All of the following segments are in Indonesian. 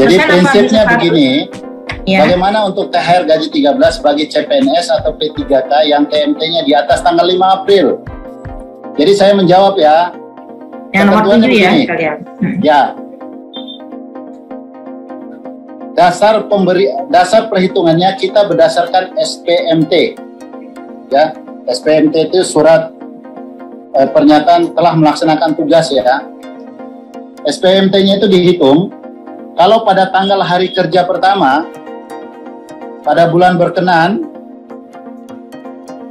Jadi prinsipnya begini, ya. Bagaimana untuk THR gaji 13 bagi CPNS atau P3K yang TMT-nya di atas tanggal 5 April? Jadi saya menjawab ya. Yang nomor 7 ya kalian. Ya. Dasar perhitungannya kita berdasarkan SPMT. Ya, SPMT itu surat pernyataan telah melaksanakan tugas ya. SPMT-nya itu dihitung kalau pada tanggal hari kerja pertama pada bulan berkenan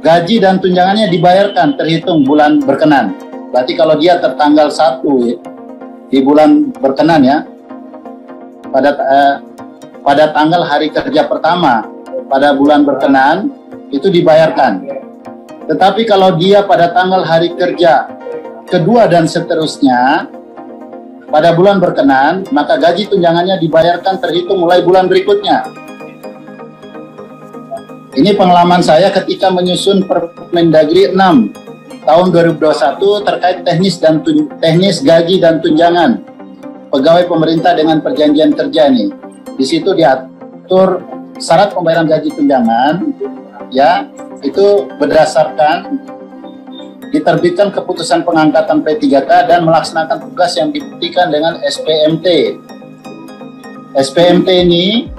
gaji dan tunjangannya dibayarkan terhitung bulan berkenan. Berarti kalau dia tertanggal 1 di bulan berkenan ya, pada tanggal hari kerja pertama pada bulan berkenan itu dibayarkan. Tetapi kalau dia pada tanggal hari kerja kedua dan seterusnya pada bulan berkenan, maka gaji tunjangannya dibayarkan terhitung mulai bulan berikutnya. Ini pengalaman saya ketika menyusun Permendagri 6 tahun 2021 terkait teknis gaji dan tunjangan pegawai pemerintah dengan perjanjian kerja nih. Di situ diatur syarat pembayaran gaji tunjangan ya, itu berdasarkan diterbitkan keputusan pengangkatan P3K dan melaksanakan tugas yang dibuktikan dengan SPMT. SPMT ini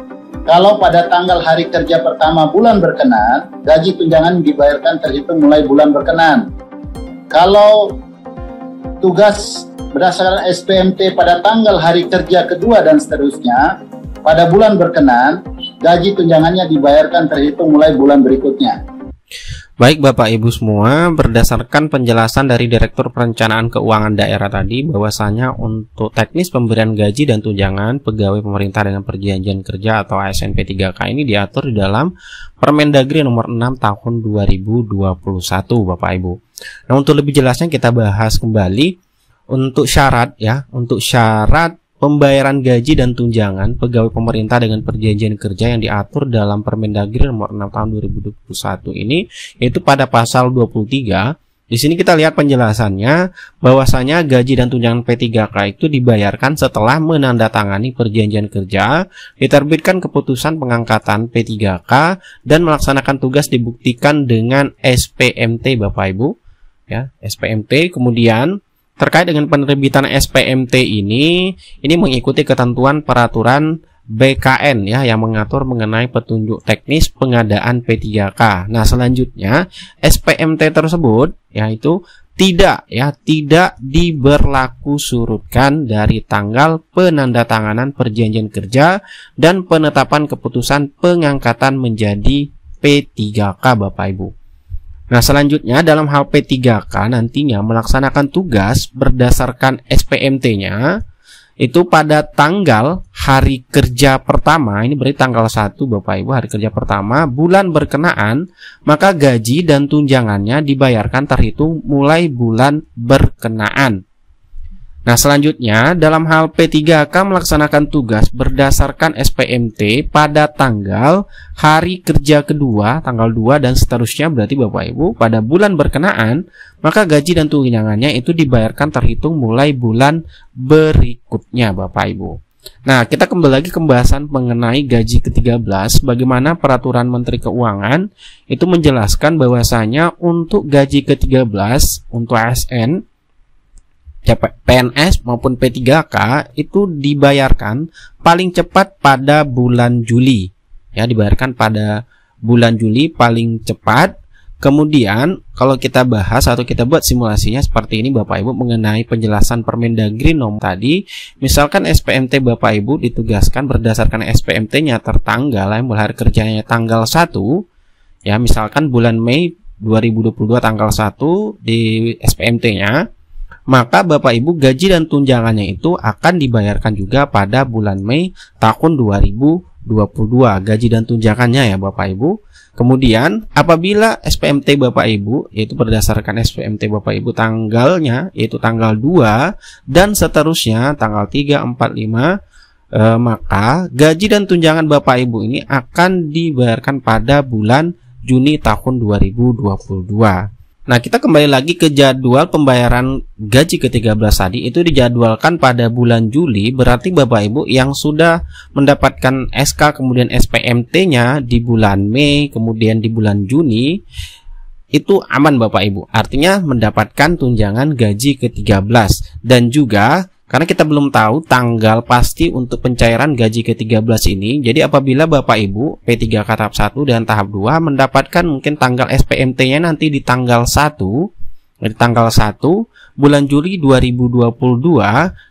kalau pada tanggal hari kerja pertama bulan berkenan, gaji tunjangan dibayarkan terhitung mulai bulan berkenan. Kalau tugas berdasarkan SPMT pada tanggal hari kerja kedua dan seterusnya, pada bulan berkenan, gaji tunjangannya dibayarkan terhitung mulai bulan berikutnya. Baik Bapak Ibu semua, berdasarkan penjelasan dari Direktur Perencanaan Keuangan Daerah tadi, bahwasanya untuk teknis pemberian gaji dan tunjangan pegawai pemerintah dengan perjanjian kerja atau ASN P3K ini diatur di dalam Permendagri nomor 6 tahun 2021 Bapak Ibu. Nah, untuk lebih jelasnya kita bahas kembali untuk syarat ya, untuk syarat pembayaran gaji dan tunjangan pegawai pemerintah dengan perjanjian kerja yang diatur dalam Permendagri nomor 6 tahun 2021 ini, yaitu pada pasal 23. Di sini kita lihat penjelasannya bahwasanya gaji dan tunjangan P3K itu dibayarkan setelah menandatangani perjanjian kerja, diterbitkan keputusan pengangkatan P3K dan melaksanakan tugas dibuktikan dengan SPMT Bapak Ibu ya, SPMT. Kemudian terkait dengan penerbitan SPMT ini mengikuti ketentuan peraturan BKN ya yang mengatur mengenai petunjuk teknis pengadaan P3K. Nah, selanjutnya SPMT tersebut yaitu tidak diberlaku surutkan dari tanggal penandatanganan perjanjian kerja dan penetapan keputusan pengangkatan menjadi P3K Bapak Ibu. Nah, selanjutnya dalam hal P3K nantinya melaksanakan tugas berdasarkan SPMT-nya itu pada tanggal hari kerja pertama, ini berarti tanggal 1 Bapak Ibu, hari kerja pertama bulan berkenaan, maka gaji dan tunjangannya dibayarkan terhitung mulai bulan berkenaan. Nah, selanjutnya dalam hal P3K melaksanakan tugas berdasarkan SPMT pada tanggal hari kerja kedua, tanggal 2 dan seterusnya, berarti Bapak Ibu pada bulan berkenaan, maka gaji dan tunjangannya itu dibayarkan terhitung mulai bulan berikutnya Bapak Ibu. Nah, kita kembali lagi ke pembahasan mengenai gaji ke-13, bagaimana peraturan Menteri Keuangan itu menjelaskan bahwasanya untuk gaji ke-13 untuk ASN, PNS maupun P3K itu dibayarkan paling cepat pada bulan Juli ya, dibayarkan pada bulan Juli paling cepat. Kemudian kalau kita bahas atau kita buat simulasinya seperti ini Bapak Ibu mengenai penjelasan Permendagri nomor tadi, misalkan SPMT Bapak Ibu ditugaskan berdasarkan SPMT-nya tertanggal mulai hari kerjanya tanggal 1 ya, misalkan bulan Mei 2022 tanggal 1 di SPMT-nya, maka Bapak Ibu gaji dan tunjangannya itu akan dibayarkan juga pada bulan Mei tahun 2022 gaji dan tunjangannya ya Bapak Ibu. Kemudian apabila SPMT Bapak Ibu yaitu berdasarkan SPMT Bapak Ibu tanggalnya yaitu tanggal 2 dan seterusnya tanggal 3, 4, 5, maka gaji dan tunjangan Bapak Ibu ini akan dibayarkan pada bulan Juni tahun 2022. Nah, kita kembali lagi ke jadwal pembayaran gaji ke-13 tadi. Itu dijadwalkan pada bulan Juli. Berarti Bapak Ibu yang sudah mendapatkan SK kemudian SPMT-nya di bulan Mei, kemudian di bulan Juni, itu aman Bapak Ibu. Artinya mendapatkan tunjangan gaji ke-13. Dan juga karena kita belum tahu tanggal pasti untuk pencairan gaji ke-13 ini. Jadi apabila Bapak Ibu P3K tahap 1 dan tahap 2 mendapatkan mungkin tanggal SPMT-nya nanti di tanggal 1 bulan Juli 2022,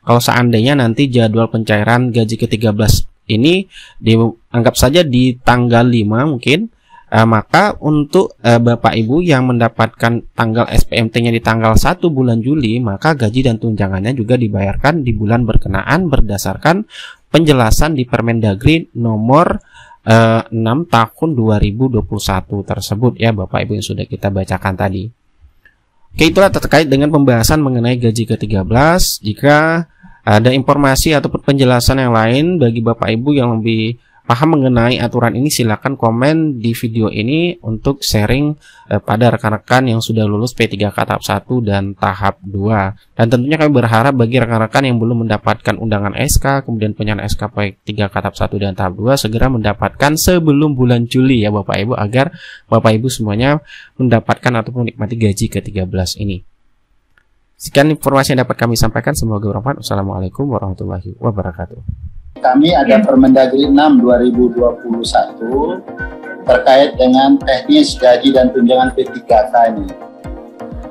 kalau seandainya nanti jadwal pencairan gaji ke-13 ini dianggap saja di tanggal 5 mungkin, maka untuk Bapak Ibu yang mendapatkan tanggal SPMT-nya di tanggal 1 bulan Juli, maka gaji dan tunjangannya juga dibayarkan di bulan berkenaan berdasarkan penjelasan di Permendagri nomor 6 tahun 2021 tersebut ya Bapak Ibu yang sudah kita bacakan tadi. Oke, itulah terkait dengan pembahasan mengenai gaji ke-13. Jika ada informasi ataupun penjelasan yang lain bagi Bapak Ibu yang lebih paham mengenai aturan ini, silakan komen di video ini untuk sharing pada rekan-rekan yang sudah lulus P3K tahap 1 dan tahap 2. Dan tentunya kami berharap bagi rekan-rekan yang belum mendapatkan undangan SK, kemudian penyerahan SK P3K tahap 1 dan tahap 2 segera mendapatkan sebelum bulan Juli ya Bapak Ibu, agar Bapak Ibu semuanya mendapatkan ataupun menikmati gaji ke-13 ini. Sekian informasi yang dapat kami sampaikan, semoga bermanfaat. Wassalamualaikum warahmatullahi wabarakatuh. Kami ada Permendagri 6 2021 terkait dengan teknis gaji dan tunjangan P3K ini.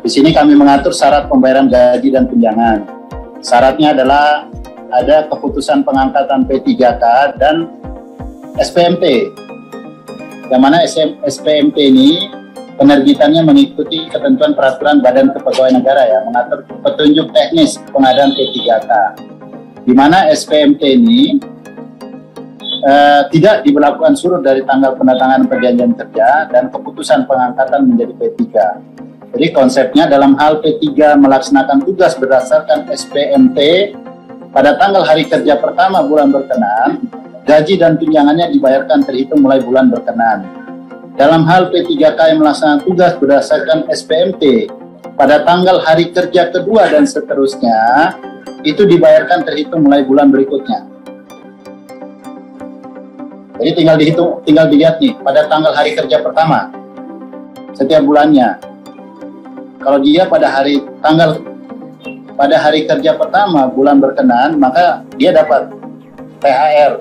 Di sini kami mengatur syarat pembayaran gaji dan tunjangan. Syaratnya adalah ada keputusan pengangkatan P3K dan SPMT. Yang mana SPMT ini penerbitannya mengikuti ketentuan peraturan Badan Kepegawaian Negara ya, mengatur petunjuk teknis pengadaan P3K. Di mana SPMT ini tidak diberlakukan surut dari tanggal penandatanganan perjanjian kerja dan keputusan pengangkatan menjadi P3. Jadi konsepnya dalam hal P3 melaksanakan tugas berdasarkan SPMT pada tanggal hari kerja pertama bulan berkenaan, gaji dan tunjangannya dibayarkan terhitung mulai bulan berkenaan. Dalam hal P3K yang melaksanakan tugas berdasarkan SPMT pada tanggal hari kerja kedua dan seterusnya, itu dibayarkan terhitung mulai bulan berikutnya. Jadi tinggal dilihat nih pada tanggal hari kerja pertama setiap bulannya. Kalau dia pada hari kerja pertama bulan berkenaan, maka dia dapat THR.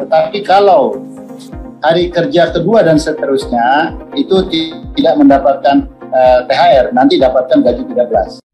Tetapi kalau hari kerja kedua dan seterusnya itu tidak mendapatkan THR, nanti dapatkan gaji 13.